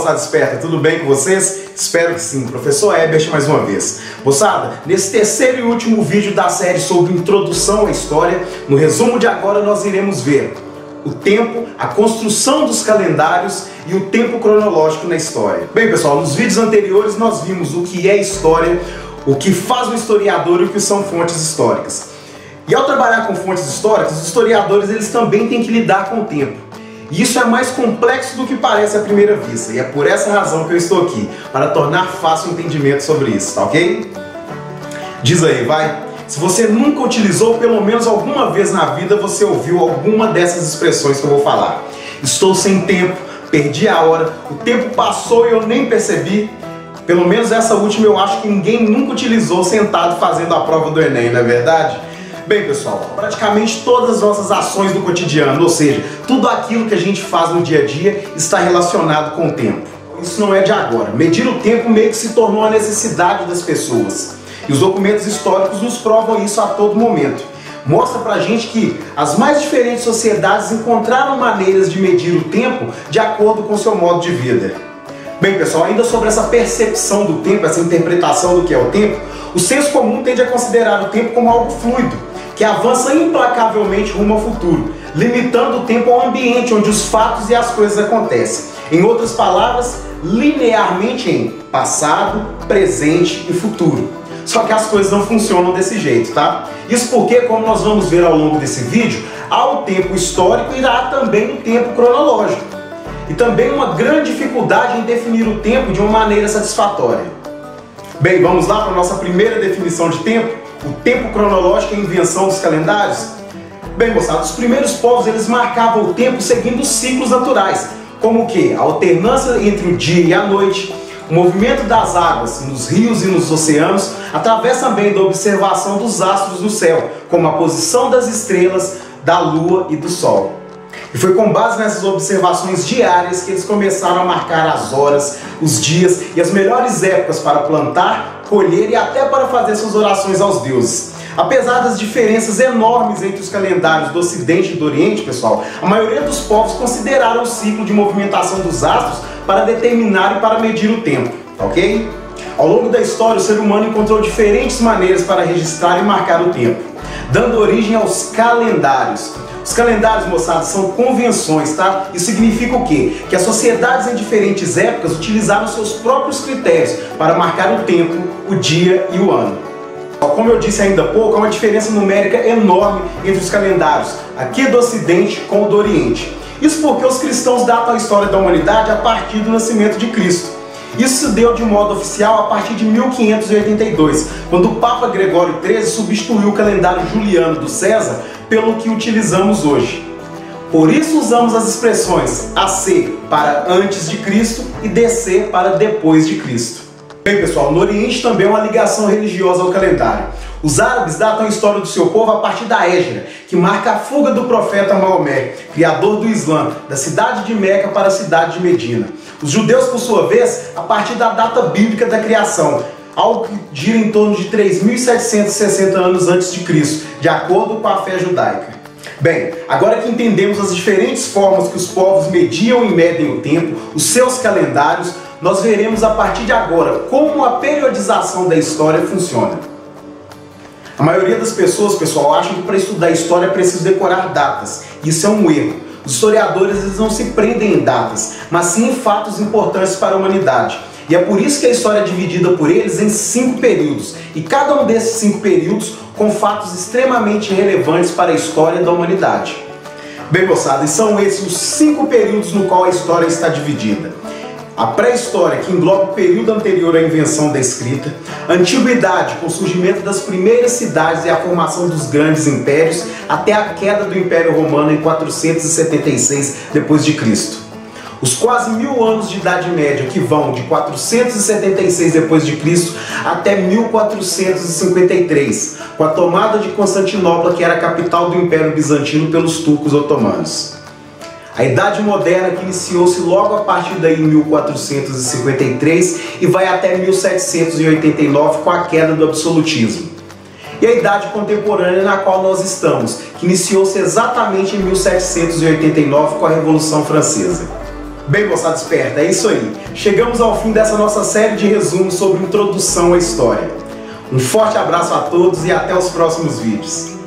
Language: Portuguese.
moçada esperta, tudo bem com vocês? Espero que sim. Professor Herbert mais uma vez. Moçada, nesse terceiro e último vídeo da série sobre introdução à história, no resumo de agora nós iremos ver o tempo, a construção dos calendários e o tempo cronológico na história. Bem, pessoal, nos vídeos anteriores nós vimos o que é história, o que faz um historiador e o que são fontes históricas. E ao trabalhar com fontes históricas, os historiadores eles também têm que lidar com o tempo. E isso é mais complexo do que parece à primeira vista, e é por essa razão que eu estou aqui, para tornar fácil o entendimento sobre isso, tá ok? Diz aí, vai! Se você nunca utilizou, pelo menos alguma vez na vida, você ouviu alguma dessas expressões que eu vou falar. Estou sem tempo, perdi a hora, o tempo passou e eu nem percebi. Pelo menos essa última eu acho que ninguém nunca utilizou sentado fazendo a prova do Enem, não é verdade? Bem, pessoal, praticamente todas as nossas ações do cotidiano, ou seja, tudo aquilo que a gente faz no dia a dia está relacionado com o tempo. Isso não é de agora. Medir o tempo meio que se tornou a necessidade das pessoas. E os documentos históricos nos provam isso a todo momento. Mostra pra gente que as mais diferentes sociedades encontraram maneiras de medir o tempo de acordo com o seu modo de vida. Bem, pessoal, ainda sobre essa percepção do tempo, essa interpretação do que é o tempo, o senso comum tende a considerar o tempo como algo fluido, que avança implacavelmente rumo ao futuro, limitando o tempo ao ambiente onde os fatos e as coisas acontecem. Em outras palavras, linearmente em passado, presente e futuro. Só que as coisas não funcionam desse jeito, tá? Isso porque, como nós vamos ver ao longo desse vídeo, há o tempo histórico e há também o tempo cronológico. E também uma grande dificuldade em definir o tempo de uma maneira satisfatória. Bem, vamos lá para a nossa primeira definição de tempo? O tempo cronológico é a invenção dos calendários? Bem, moçada, os primeiros povos eles marcavam o tempo seguindo ciclos naturais, como o quê? A alternância entre o dia e a noite, o movimento das águas nos rios e nos oceanos, através também da observação dos astros do céu, como a posição das estrelas, da lua e do sol. E foi com base nessas observações diárias que eles começaram a marcar as horas, os dias e as melhores épocas para plantar, colher e até para fazer suas orações aos deuses. Apesar das diferenças enormes entre os calendários do Ocidente e do Oriente, pessoal, a maioria dos povos consideraram o ciclo de movimentação dos astros para determinar e para medir o tempo, ok? Ao longo da história, o ser humano encontrou diferentes maneiras para registrar e marcar o tempo, dando origem aos calendários. Os calendários, moçada, são convenções, tá? Isso significa o quê? Que as sociedades em diferentes épocas utilizaram seus próprios critérios para marcar o tempo, o dia e o ano. Como eu disse ainda há pouco, há uma diferença numérica enorme entre os calendários aqui do Ocidente com o do Oriente. Isso porque os cristãos datam a história da humanidade a partir do nascimento de Cristo. Isso se deu de modo oficial a partir de 1582, quando o Papa Gregório XIII substituiu o calendário juliano do César pelo que utilizamos hoje. Por isso usamos as expressões AC para antes de Cristo e DC para depois de Cristo. Bem, pessoal, no Oriente também há uma ligação religiosa ao calendário. Os árabes datam a história do seu povo a partir da Hégira, que marca a fuga do profeta Maomé, criador do Islã, da cidade de Meca para a cidade de Medina. Os judeus, por sua vez, a partir da data bíblica da criação, algo que gira em torno de 3.760 anos antes de Cristo, de acordo com a fé judaica. Bem, agora que entendemos as diferentes formas que os povos mediam e medem o tempo, os seus calendários, nós veremos a partir de agora como a periodização da história funciona. A maioria das pessoas, pessoal, acham que para estudar história é preciso decorar datas. Isso é um erro. Os historiadores eles não se prendem em datas, mas sim em fatos importantes para a humanidade. E é por isso que a história é dividida por eles em 5 períodos, e cada um desses 5 períodos com fatos extremamente relevantes para a história da humanidade. Bem, moçada, e são esses os 5 períodos no qual a história está dividida. A pré-história, que engloba o período anterior à invenção da escrita, a antiguidade, com o surgimento das primeiras cidades e a formação dos grandes impérios, até a queda do Império Romano em 476 d.C. Os quase 1000 anos de Idade Média, que vão de 476 d.C. até 1453, com a tomada de Constantinopla, que era a capital do Império Bizantino, pelos turcos otomanos. A Idade Moderna, que iniciou-se logo a partir daí em 1453 e vai até 1789 com a queda do absolutismo. E a Idade Contemporânea na qual nós estamos, que iniciou-se exatamente em 1789 com a Revolução Francesa. Bem, moçada esperta, é isso aí. Chegamos ao fim dessa nossa série de resumos sobre introdução à história. Um forte abraço a todos e até os próximos vídeos.